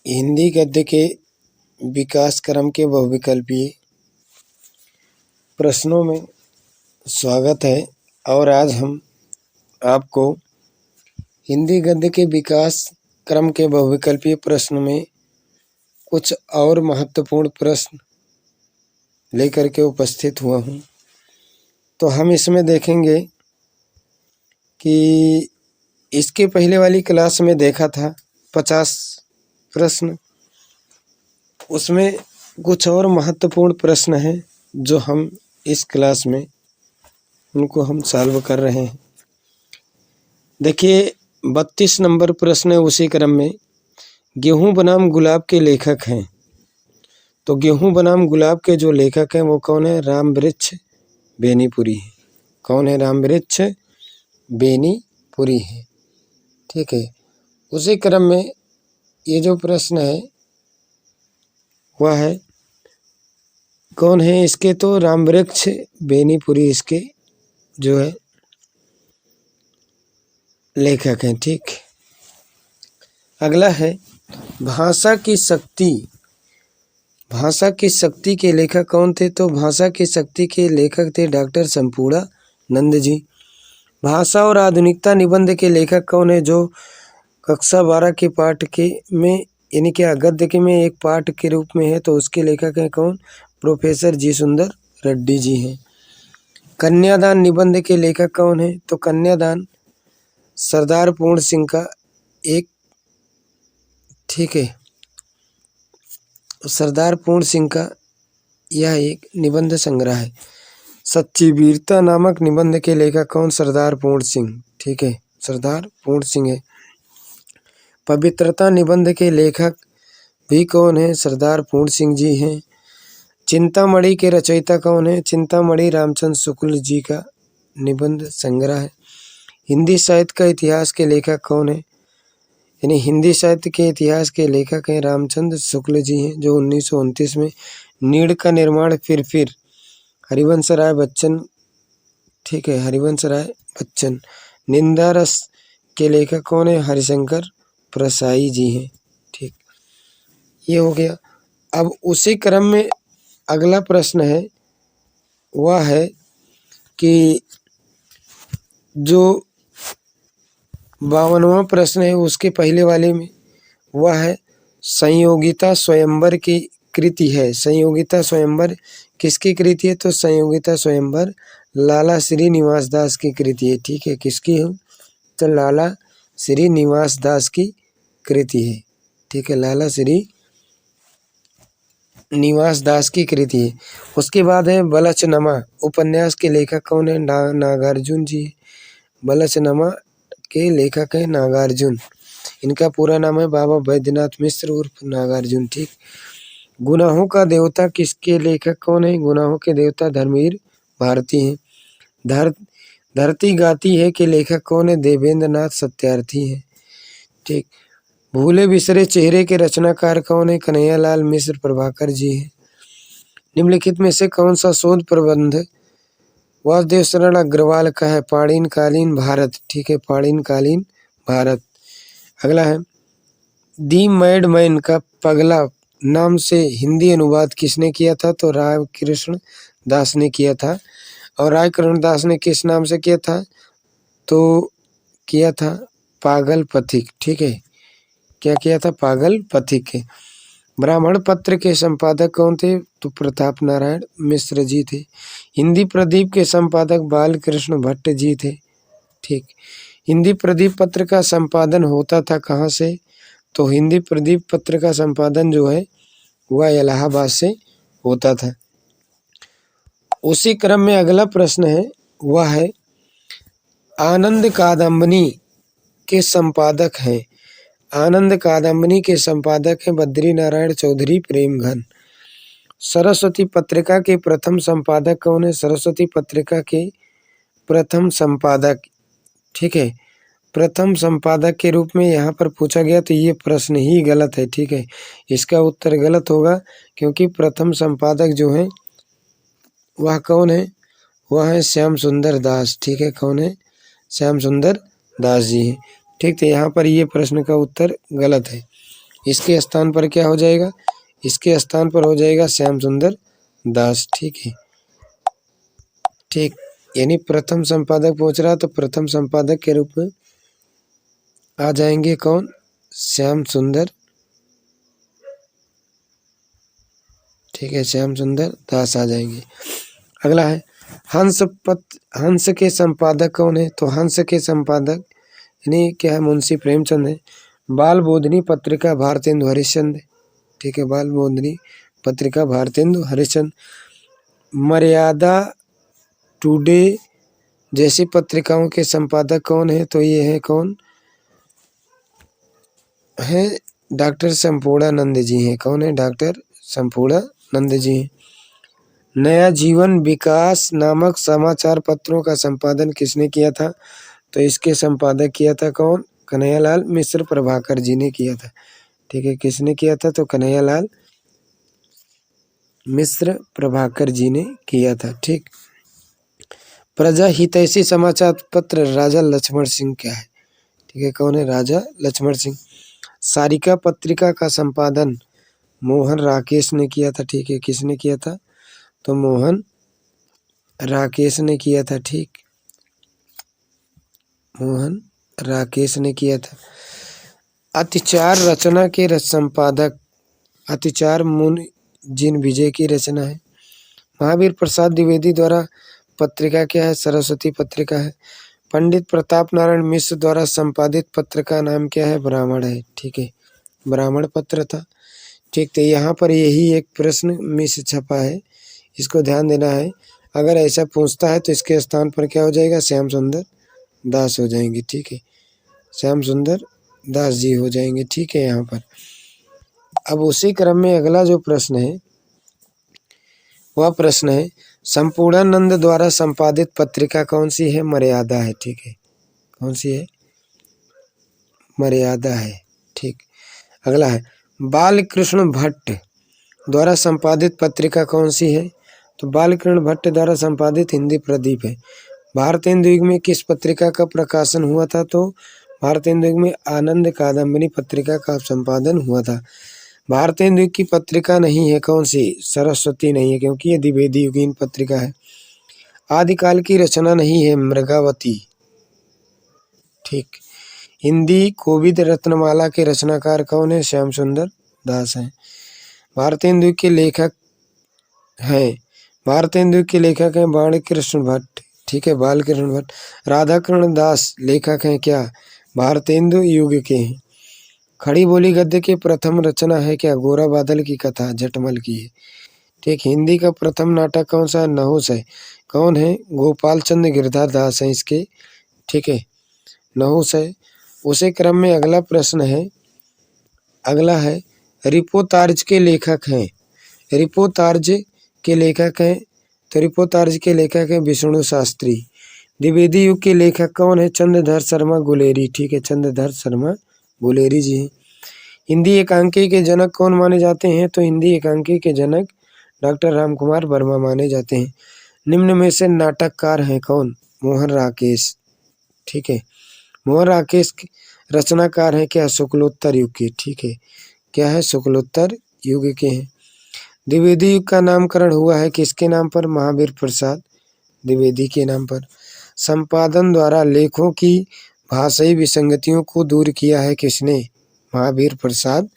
हिंदी गद्य के विकास क्रम के बहुविकल्पीय प्रश्नों में स्वागत है। और आज हम आपको हिंदी गद्य के विकास क्रम के बहुविकल्पीय प्रश्न में कुछ और महत्वपूर्ण प्रश्न लेकर के उपस्थित हुआ हूँ। तो हम इसमें देखेंगे कि इसके पहले वाली क्लास में देखा था 50 प्रश्न, उसमें कुछ और महत्वपूर्ण प्रश्न हैं जो हम इस क्लास में उनको हम सॉल्व कर रहे हैं। देखिए 32 नंबर प्रश्न है उसी क्रम में, गेहूं बनाम गुलाब के लेखक हैं। तो गेहूं बनाम गुलाब के जो लेखक हैं वो कौन है? रामवृक्ष बेनीपुरी है। कौन है? रामवृक्ष बेनीपुरी है। ठीक है। उसी क्रम में ये जो प्रश्न है वह है कौन है इसके? तो रामवृक्ष बेनीपुरी इसके जो है लेखक हैं। ठीक। अगला है भाषा की शक्ति। भाषा की शक्ति के लेखक कौन थे? तो भाषा की शक्ति के लेखक थे डॉक्टर संपूर्णानंद जी। भाषा और आधुनिकता निबंध के लेखक कौन है? जो कक्षा 12 के पाठ के में यानी कि गद्य के में एक पाठ के रूप में है, तो उसके लेखक हैं कौन? प्रोफेसर जी सुंदर रेड्डी जी हैं। कन्यादान निबंध के लेखक कौन है? तो कन्यादान सरदार पूर्ण सिंह का एक, ठीक है, सरदार पूर्ण सिंह का यह एक निबंध संग्रह है। सच्ची वीरता नामक निबंध के लेखक कौन? सरदार पूर्ण सिंह। ठीक है, सरदार पूर्ण सिंह है। पवित्रता निबंध के लेखक भी कौन है? सरदार पूर्ण सिंह जी हैं। चिंतामणि के रचयिता कौन है? चिंतामणि रामचंद्र शुक्ल जी का निबंध संग्रह है। हिंदी साहित्य का इतिहास के लेखक कौन है? यानी हिंदी साहित्य के इतिहास के लेखक हैं रामचंद्र शुक्ल जी हैं, जो 1929 में नीड़ का निर्माण फिर हरिवंश राय बच्चन, ठीक है, हरिवंश राय बच्चन। निंदा रस के लेखक कौन है? हरिशंकर प्रसाई जी हैं। ठीक, ये हो गया। अब उसी क्रम में अगला प्रश्न है वह है कि जो 52वां प्रश्न है उसके पहले वाले में वह है संयोगिता स्वयंवर की कृति है। संयोगिता स्वयंवर किसकी कृति है? तो संयोगिता स्वयंवर लाला श्रीनिवास दास की कृति है। ठीक है, किसकी है? तो लाला श्रीनिवास दास की कृति है। ठीक है, लाला श्री निवास दास की कृति है। उसके बाद है बलचनमा उपन्यास के लेखक कौन है? नागार्जुन जी। बलचनमा के लेखक है नागार्जुन। इनका पूरा नाम है बाबा बैद्यनाथ मिश्र उर्फ नागार्जुन। ठीक। गुनाहों का देवता किसके लेखक कौन है? गुनाहों के देवता धर्मवीर भारती हैं। धरती गाती है के लेखक कौन है? देवेंद्र नाथ सत्यार्थी हैं। ठीक। भूले बिसरे चेहरे के रचनाकार कौन है? कन्हैयालाल मिश्र प्रभाकर जी हैं। निम्नलिखित में से कौन सा शोध प्रबंध वासुदेव शरण अग्रवाल का है? पाणिन कालीन भारत। ठीक है, पाणिन कालीन भारत। अगला है दी मैड मैन का पगला नाम से हिंदी अनुवाद किसने किया था? तो राय कृष्ण दास ने किया था। और राय कृष्ण दास ने किस नाम से किया था? तो किया था पागल पथिक। ठीक है, क्या किया था? पागल पथिक है। ब्राह्मण पत्र के संपादक कौन थे? तो प्रताप नारायण मिश्र जी थे। हिंदी प्रदीप के संपादक बालकृष्ण भट्ट जी थे। ठीक। हिंदी प्रदीप पत्र का संपादन होता था कहाँ से? तो हिंदी प्रदीप पत्र का संपादन जो है वह इलाहाबाद से होता था। उसी क्रम में अगला प्रश्न है वह है आनंद कादम्बनी के संपादक हैं। आनंद कादम्बनी के संपादक हैं बद्री नारायण चौधरी प्रेमघन। सरस्वती पत्रिका के प्रथम संपादक कौन है? सरस्वती पत्रिका के प्रथम संपादक, ठीक है, प्रथम संपादक के रूप में यहाँ पर पूछा गया तो ये प्रश्न ही गलत है। ठीक है, इसका उत्तर गलत होगा क्योंकि प्रथम संपादक जो है वह कौन है? वह है श्याम सुंदर दास। ठीक है, कौन है? श्याम सुंदर दास जी हैं। ठीक, तो यहाँ पर ये प्रश्न का उत्तर गलत है। इसके स्थान पर क्या हो जाएगा, इसके स्थान पर हो जाएगा श्याम सुंदर दास। ठीक है, ठीक, यानी प्रथम संपादक पूछ रहा तो प्रथम संपादक के रूप में आ जाएंगे कौन, श्याम सुंदर, ठीक है, श्याम सुंदर दास आ जाएंगे। अगला है हंस के संपादक कौन है, तो हंस के संपादक यानी क्या है, मुंशी प्रेमचंद है। बाल बोधनी पत्रिका भारतेंदु हरिश्चंद्र, ठीक है, बाल बोधनी पत्रिका भारतेंदु हरिश्चंद्र। मर्यादा टुडे जैसी पत्रिकाओं के संपादक कौन है, तो ये है कौन है, डॉक्टर संपूर्णानंद जी हैं। कौन है, डॉक्टर संपूर्णानंद जी हैं। नया जीवन विकास नामक समाचार पत्रों का संपादन किसने किया था, तो इसके संपादक किया था कौन, कन्हैयालाल मिश्र प्रभाकर जी ने किया था। ठीक है, किसने किया था, तो कन्हैयालाल मिश्र प्रभाकर जी ने किया था। ठीक, प्रजा हितैषी समाचार पत्र राजा लक्ष्मण सिंह क्या है, ठीक है, कौन है, राजा लक्ष्मण सिंह। सारिका पत्रिका का संपादन मोहन राकेश ने किया था। ठीक है, किसने किया था, तो मोहन राकेश ने किया था। ठीक, मोहन राकेश ने किया था। अतिचार रचना के संपादक, अतिचार मुनि जिन विजय की रचना है। महावीर प्रसाद द्विवेदी द्वारा पत्रिका क्या है, सरस्वती पत्रिका है। पंडित प्रताप नारायण मिश्र द्वारा संपादित पत्र का नाम क्या है, ब्राह्मण है। ठीक है, ब्राह्मण पत्र था। ठीक, तो यहाँ पर यही एक प्रश्न मिस छपा है, इसको ध्यान देना है। अगर ऐसा पूछता है तो इसके स्थान पर क्या हो जाएगा, श्याम सुंदर दास हो जाएंगे। ठीक है, श्याम सुंदर दास जी हो जाएंगे। ठीक है, यहाँ पर अब उसी क्रम में अगला जो प्रश्न है वह प्रश्न है संपूर्णानंद द्वारा संपादित पत्रिका कौन सी है, मर्यादा है। ठीक है, कौन सी है, मर्यादा है। ठीक, अगला है बालकृष्ण भट्ट द्वारा संपादित पत्रिका कौन सी है, तो बालकृष्ण भट्ट द्वारा संपादित हिंदी प्रदीप है। भारतेंदु युग में किस पत्रिका का प्रकाशन हुआ था, तो भारतेंदु युग में आनंद कादम्बिनी पत्रिका का संपादन हुआ था। भारतेंदु युग की पत्रिका नहीं है कौन सी, सरस्वती नहीं है, क्योंकि ये द्विवेदी युगीन पत्रिका है। आदिकाल की रचना नहीं है, मृगावती। ठीक, हिंदी कोविद रत्नमाला के रचनाकार कौन है, श्याम सुंदर दास हैं। भारतेंदु युग के लेखक हैं, भारतेंदु युग के लेखक हैं बालकृष्ण भट्ट। ठीक है, बालकृष्ण भट्ट। राधाकृष्ण दास लेखक हैं क्या, भारतेंदु युग के हैं। खड़ी बोली गद्य के प्रथम रचना है क्या, गोरा बादल की कथा जटमल की है। ठीक, हिंदी का प्रथम नाटक कौन सा, नहुस है। कौन है, गोपाल चंद्र गिरधर दास हैं इसके। ठीक है, नहुस है। उसी क्रम में अगला प्रश्न है, अगला है रिपोतार्ज के लेखक हैं, रिपोतार्ज के लेखक हैं, तो रिपोतार्ज के लेखक हैं विष्णु शास्त्री। द्विवेदी युग के लेखक कौन है, चंद्रधर शर्मा गुलेरी। ठीक है, चंद्रधर शर्मा गुलेरी जी हैं। हिंदी एकांकी के जनक कौन माने जाते हैं, तो हिंदी एकांकी के जनक डॉक्टर रामकुमार वर्मा माने जाते हैं। निम्न में से नाटककार हैं कौन, मोहन राकेश। ठीक है, मोहन राकेश रचनाकार हैं क्या, शुक्लोत्तर युग के। ठीक है, क्या है, शुक्लोत्तर युग के हैं। द्विवेदी युग का नामकरण हुआ है किसके नाम पर, महावीर प्रसाद द्विवेदी के नाम पर। संपादन द्वारा लेखों की भाषाई विसंगतियों को दूर किया है किसने, महावीर प्रसाद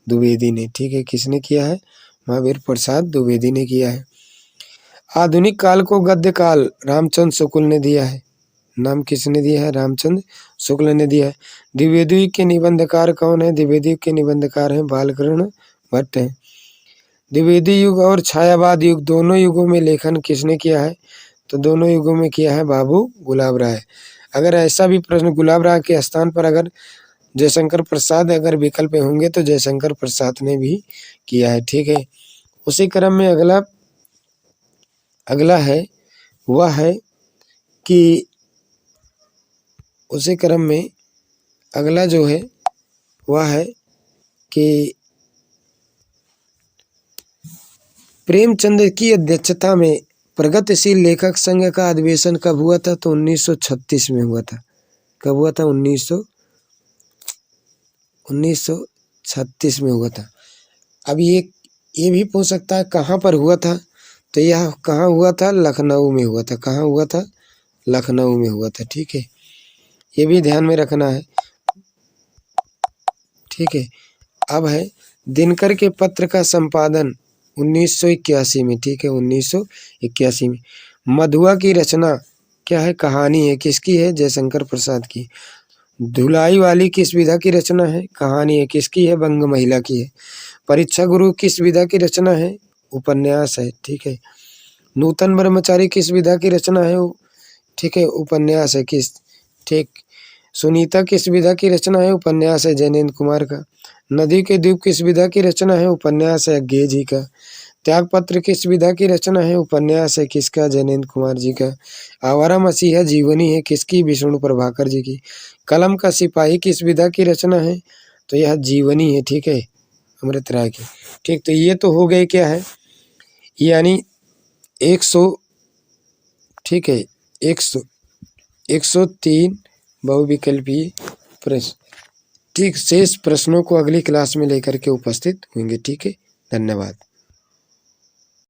द्विवेदी ने। ठीक है, किसने किया है, महावीर प्रसाद द्विवेदी ने किया है। आधुनिक काल को गद्य काल रामचंद्र शुक्ल ने दिया है, नाम किसने दिया है, रामचंद्र शुक्ल ने दिया है। द्विवेदी युग के निबंधकार कौन है, द्विवेदी युग के निबंधकार हैं बालकृष्ण भट्ट हैं। द्विवेदी युग और छायावाद युग दोनों युगों में लेखन किसने किया है, तो दोनों युगों में किया है बाबू गुलाब राय। अगर ऐसा भी प्रश्न गुलाब राय के स्थान पर अगर जयशंकर प्रसाद अगर विकल्प में होंगे तो जयशंकर प्रसाद ने भी किया है। ठीक है, उसी क्रम में अगला है वह है कि उसी क्रम में अगला जो है वह है कि प्रेमचंद की अध्यक्षता में प्रगतिशील लेखक संघ का अधिवेशन कब हुआ था, तो 1936 में हुआ था। कब हुआ था, 1936 1936 में हुआ था। अब ये भी पूछ सकता है कहाँ पर हुआ था, तो यह कहाँ हुआ था? लखनऊ में हुआ था। कहाँ हुआ था? लखनऊ में हुआ था। ठीक है, ये भी ध्यान में रखना है। ठीक है, अब है दिनकर के पत्र का संपादन 1981 में। ठीक है, 1981 में। मधुआ की रचना क्या है? कहानी है। किसकी है? जयशंकर प्रसाद की। धुलाई वाली किस विधा की रचना है? कहानी है। किसकी है? बंग महिला की है। परीक्षा गुरु किस विधा की रचना है? उपन्यास है। ठीक है। नूतन ब्रह्मचारी किस विधा की रचना है? ठीक है, उपन्यास है। किस? ठीक। सुनीता किस विधा की रचना है? उपन्यास है, जैनेन्द्र कुमार का। नदी के द्वीप किस विधा की रचना है? उपन्यास है, अज्ञे जी का। त्यागपत्र किस विधा की रचना है? उपन्यास है, किसका? जैनेन्द्र कुमार जी का। आवारा मसीहा जीवनी है, किसकी? विष्णु प्रभाकर जी की। कलम का सिपाही किस विधा की रचना है? तो यह जीवनी है। ठीक है, अमृत राय की। ठीक, तो ये तो हो गए क्या है, यानी 100। ठीक है, 103 बहुविकल्पीय प्रश्न। ठीक, शेष प्रश्नों को अगली क्लास में लेकर के उपस्थित होंगे। ठीक है, धन्यवाद।